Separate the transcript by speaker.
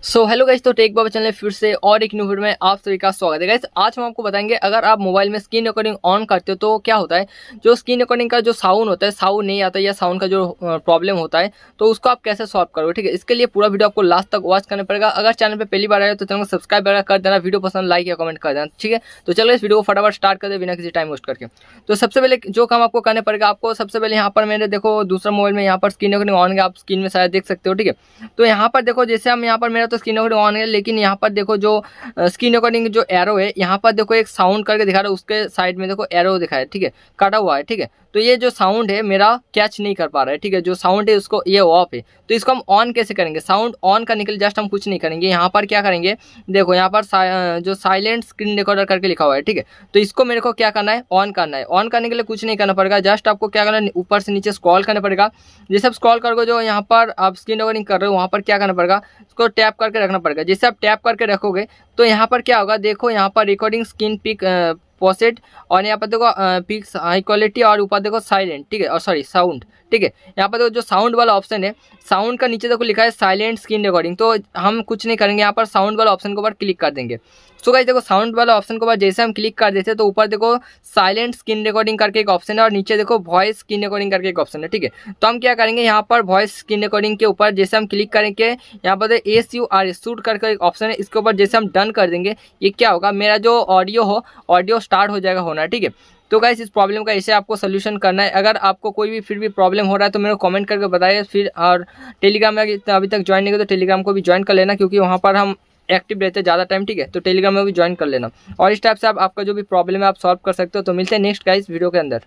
Speaker 1: So hello guys, तो take बाबा channel फिर से और एक न्यू वीडियो में आप सभी का स्वागत है गाइस। आज हम आपको बताएंगे अगर आप मोबाइल में स्क्रीन रिकॉर्डिंग ऑन करते हो तो क्या होता है। जो स्क्रीन रिकॉर्डिंग का जो साउंड होता है, साउंड नहीं आता या साउंड का जो प्रॉब्लम होता है, तो उसको आप कैसे सॉल्व करोगे। ठीक है, इसके लिए पूरा वीडियो आपको लास्ट तक वॉच करना पड़ेगा। अगर चैनल पर पहली बार आए तो चैनल को सब्सक्राइब कर देना, वीडियो पसंद लाइक या कमेंट कर देना। ठीक है, तो चलो इस वीडियो को फटाफट स्टार्ट कर दे बिना किसी टाइम वेस्ट करके। तो सबसे पहले जो काम आपको करना पड़ेगा, आपको सबसे पहले यहाँ पर मेरे देखो दूसरा मोबाइल में यहाँ पर स्क्रीन रिकॉर्डिंग ऑन है, आप स्क्रीन में शायद देख सकते हो। ठीक है, तो यहाँ पर देखो जैसे हम यहाँ पर मेरा तो स्क्रीन रिकॉर्डिंग ऑन है, लेकिन यहाँ पर देखो जो स्क्रीन रिकॉर्डिंग जो एरो है यहाँ पर देखो एक साउंड करके दिखा रहा है, उसके साइड में देखो एरो दिखा है। ठीक है, कटा हुआ है। ठीक है, तो ये जो साउंड है मेरा कैच नहीं कर पा रहा है। ठीक है, जो साउंड है उसको ये ऑफ है, तो इसको हम ऑन कैसे करेंगे। साउंड ऑन करने के लिए जस्ट हम कुछ नहीं करेंगे, यहाँ पर क्या करेंगे, देखो यहाँ पर जो साइलेंट स्क्रीन रिकॉर्डर करके लिखा हुआ है। ठीक है, तो इसको मेरे को क्या करना है, ऑन करना है। ऑन करने के लिए कुछ नहीं करना पड़ेगा, जस्ट आपको क्या करना है, ऊपर से नीचे स्क्रॉल करना पड़ेगा। जैसे आप स्क्रॉल करोगे जो यहाँ पर आप स्क्रीन रिकॉर्डिंग कर रहे हो वहाँ पर क्या करना पड़ेगा, उसको टैप करके रखना पड़ेगा। जैसे आप टैप करके रखोगे तो यहाँ पर क्या होगा, देखो यहाँ पर रिकॉर्डिंग स्क्रीन पिक पॉसेट और यहाँ पर देखो पिक्स हाई क्वालिटी और ऊपर देखो साइलेंट। ठीक है, और सॉरी साउंड। ठीक है, यहाँ पर देखो जो साउंड वाला ऑप्शन है, साउंड का नीचे देखो लिखा है साइलेंट स्क्रीन रिकॉर्डिंग, तो हम कुछ नहीं करेंगे, यहाँ पर साउंड वाला ऑप्शन के ऊपर क्लिक कर देंगे। सो गाइस देखो साउंड वाला ऑप्शन के ऊपर जैसे हम क्लिक कर देते हैं तो ऊपर देखो साइलेंट स्क्रीन रिकॉर्डिंग करके एक ऑप्शन है और नीचे देखो वॉइस स्क्रीन रिकॉर्डिंग करके एक ऑप्शन है। ठीक है, तो हम क्या करेंगे, यहाँ पर वॉइस स्क्रीन रिकॉर्डिंग के ऊपर जैसे हम क्लिक करेंगे, यहाँ पर SUR शूट करके एक ऑप्शन है, इसके ऊपर जैसे हम डन कर देंगे, ये क्या होगा, मेरा जो ऑडियो स्टार्ट हो जाएगा होना। ठीक है, तो गाइस इस प्रॉब्लम का ऐसे आपको सोल्यूशन करना है। अगर आपको कोई भी फिर भी प्रॉब्लम हो रहा है तो मेरे को कमेंट करके बताइए फिर। और टेलीग्राम में अभी तक ज्वाइन नहीं किया तो टेलीग्राम को भी ज्वाइन कर लेना, क्योंकि वहाँ पर हम एक्टिव रहते हैं ज़्यादा टाइम। ठीक है, तो टेलीग्राम में भी ज्वाइन कर लेना और इस टाइप से आपका जो भी प्रॉब्लम है आप सॉल्व कर सकते हो। तो मिलते हैं नेक्स्ट गाइस वीडियो के अंदर।